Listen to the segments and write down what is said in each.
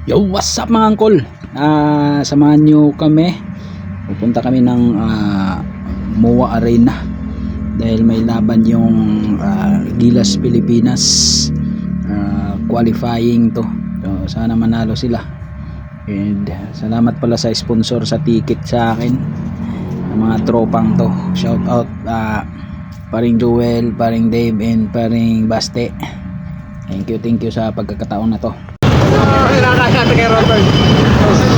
Yo, what's up mga angkol? Samahan nyo kami. Pupunta kami ng MOA Arena dahil may laban yung Gilas Pilipinas, qualifying to. So, sana manalo sila. And salamat pala sa sponsor sa ticket sa akin, ang mga tropang to. Shout out paring Joel, paring Dave, and paring Baste. Thank you sa pagkakataon na to. Kailangan natin kay Robert.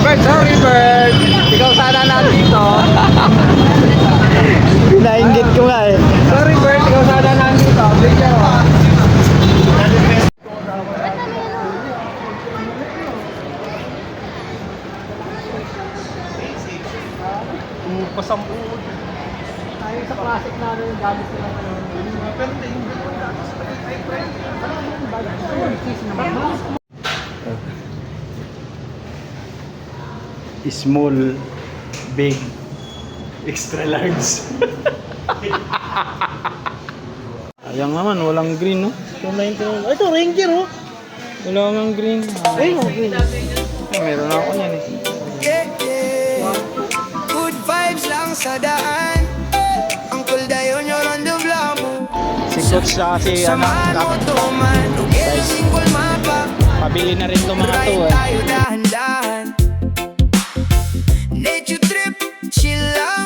Bert, sorry Bert. Ikaw sana nandito. Pinainggit ko nga eh. Sorry Bert, ikaw sana nandito. Bigyan mo. Pasampuod. Tayo sa classic na ano yung gamit nila ngayon. Pero yung Small, big, extra large. Ayang naman, walang green, no? Ito, Ranger, oh. Wala nang green. Ayun, green. Meron ako yan eh. Good vibes lang sa daan. Ang cool dayon you're on the vlog. Si Coach sa si Samahan mo to man. Ugel single mapa. pabili na rin itong mga to Ride eh. tayo dahan-dahan. Nature trip, chill lang.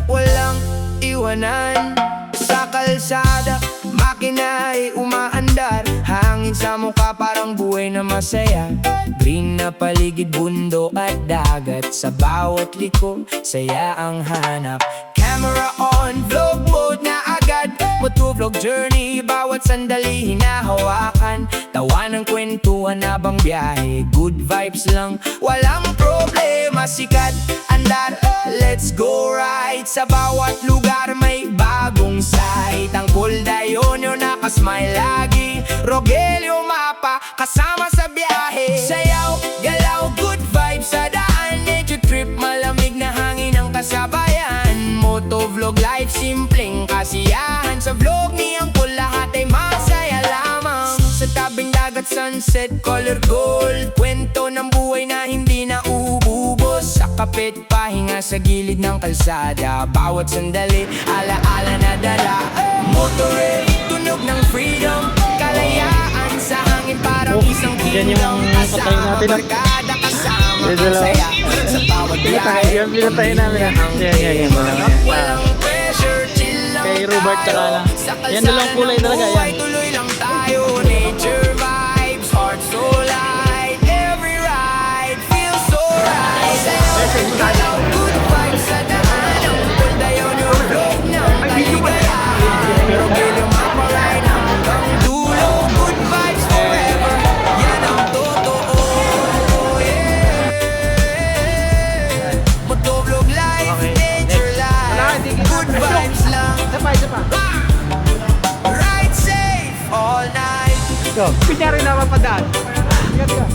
Walang iwanan. Sa kalsada, makina ay umaandar. Hangin sa mukha parang buhay na masaya. Green na paligid, bundok at dagat. Sa bawat liko, saya ang hanap. Camera on, vlog mode na agad. Motovlog journey, bawat sandali hinahawakan. Tawa ng kwentuhan habang biyahe. Good vibes lang, walang problema. Sikat, andar, let's go right. Sa bawat lugar may bagong sight. Ang cool dayon yung nakasmile lagi. Rogelio mapa, kasama sa biyahe. Sayaw, galaw, good vibes sa daan. Nature trip, malamig na hangin ang kasabayan. Motovlog life, simpleng kasiyahan. Sa vlog niyang ko lahat ay masaya lamang. Sa tabing dagat, sunset, color gold. Kwento ng buhay na hindi na ububos. Sa kapit, pahinga sa gilid ng kalsada. Bawat sandali, alaala na dala. Motorway, tunog ng freedom. Kalayaan sa hangin parang isang Yan yung kingdom. patay natin, ah. Barkada kasama Yan, ang dalawa. saya. Sa bawat biyahe, Yan, pinatay namin ah. Yan. walang pressure, chill lang Kay Robert tsaka tayo. na. Sa Yan, dalawang kulay kalsada ng talaga, buhay, yan. tuloy lang tayo. Nature vibes, heart so light. Every ride feels so right. Sayaw, galaw, good vibes sa daan. Ang cool dayon yung vlog ng kaligayahan. Rogelio mapa ride hanggang dulo. Good vibes forever, yan ang totoo. Yeah. Motovlog life, nature life. Good vibes lang. Isa pa. Ride safe all night. Pinya rin naman padaan. Ingat ka.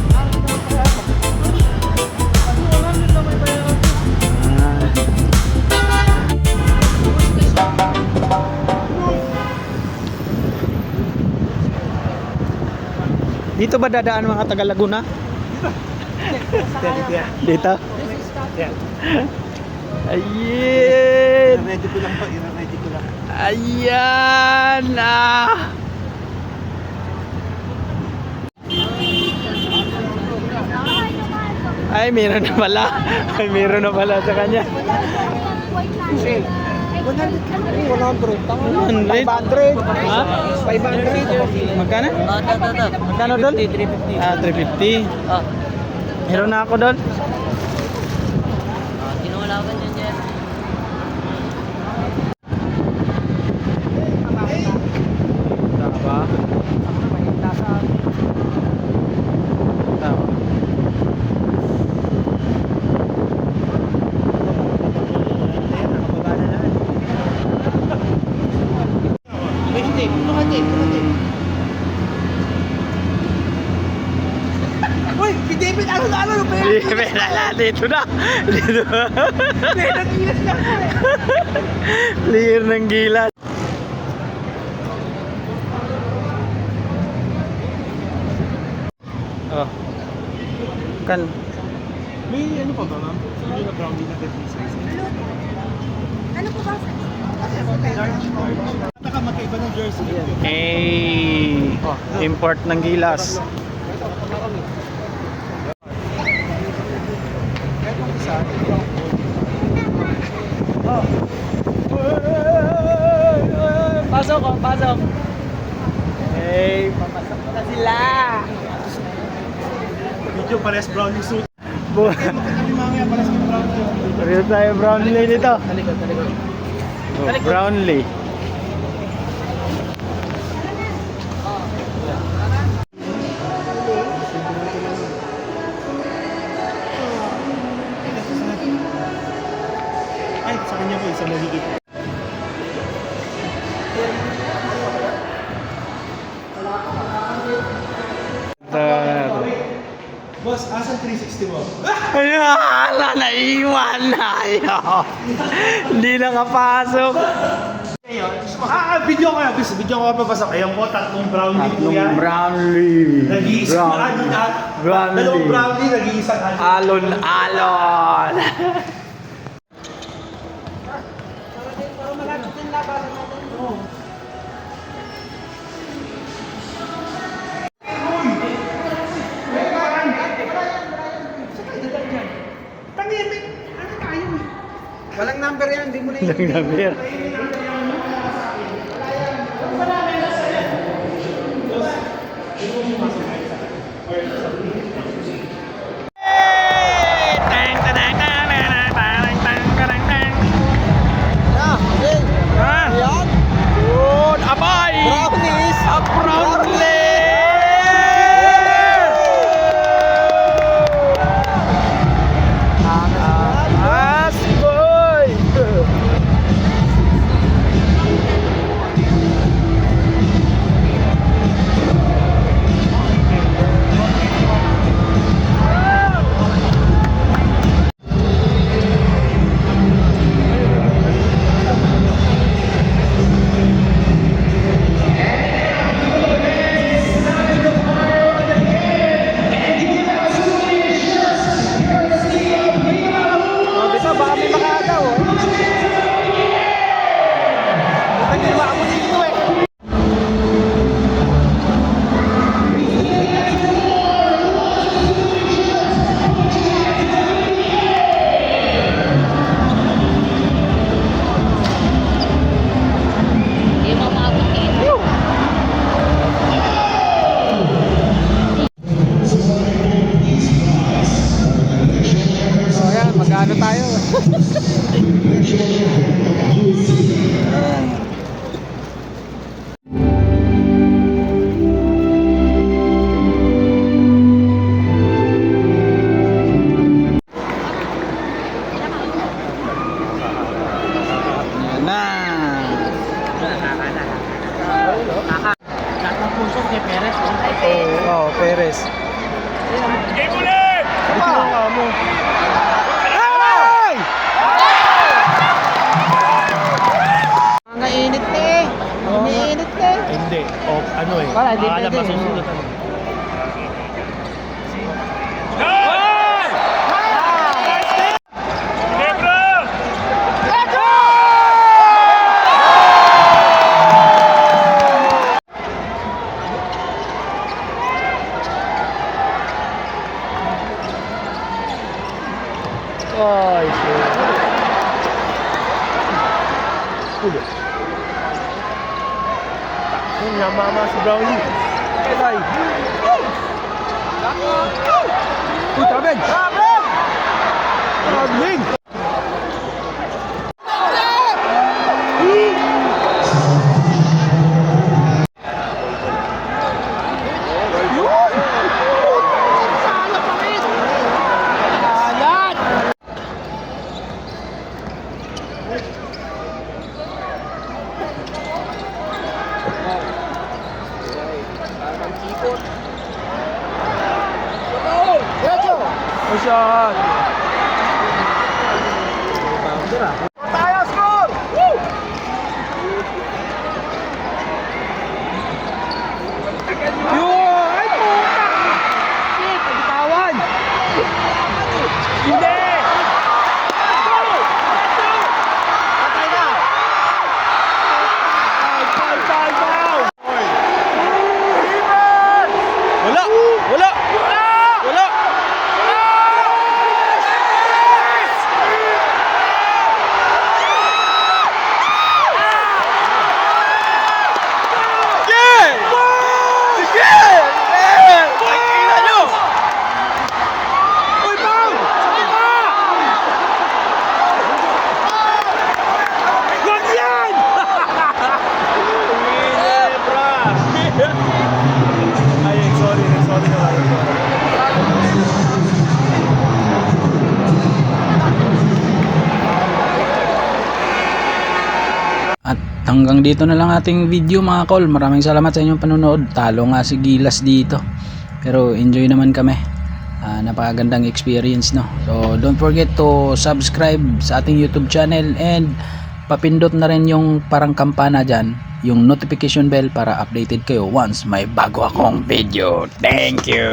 Dito ba dadaan mga taga Laguna? Dito? Ayan! Ready ko lang. Ayan! Ay, meron na pala. Ay, meron na pala sa kanya. 100. Tama na. 100? 500. Ha? 500. Magkano? Magkano doon? 350. 350. Meron na ako doon. Tinulakan yan dyan. Tama. Tama. Uy, si David, ano? Dito na. Clear ng gilas. Oh. Kan. May ano pa ba, ma'am? Hindi na brownie na 50 size. Ano po ba? Taka magkaiba ng jersey. Import ng gilas. Pasok ko, pasok. Papasok na sila. Video pares brownie suit. Bu- Kami mamaya pares ng brownie. Pareho tayo Brownlee dito. Talikod. Brownlee. Ay, sa kanya po, isa mahigit. Boss, asan 360 mo? Ayala, naiwan na yun. Hindi nakapasok. Video ko yan. Video ko papasok. Ayan po, tatlong brownie po yan. Brownlee. Nag-iisang alon at Brownlee. dalawang brownie, nag-iisang alon. Alon-alon. Walang number yan, hindi mo na Lang number. Good, abay! Brownies! A Brownlee! As boy! Bisa, baka may makagaw. Hindi mo dito eh. So ayan, magkano tayo? Yan na. Oh, Perez. Ang init na eh. Iniinit na eh. Hindi. O ano eh. Wala, hindi Alam, pwede. masusunod ano. Ay, shit. Yung namama si Brownie. Ay. Uy, tabig! Tabig! Tabig! Shot. Tayo, score! Woo! Ay, puta! Shit, bitawan! Wala! Wala! At hanggang dito na lang ating video mga kol. Maraming salamat sa inyong panonood. Talo nga si Gilas dito, pero enjoy naman kami. Napakagandang experience, no? So don't forget to subscribe sa ating YouTube channel and papindot na rin yung parang kampana dyan, yung notification bell, para updated kayo once may bago akong video. Thank you.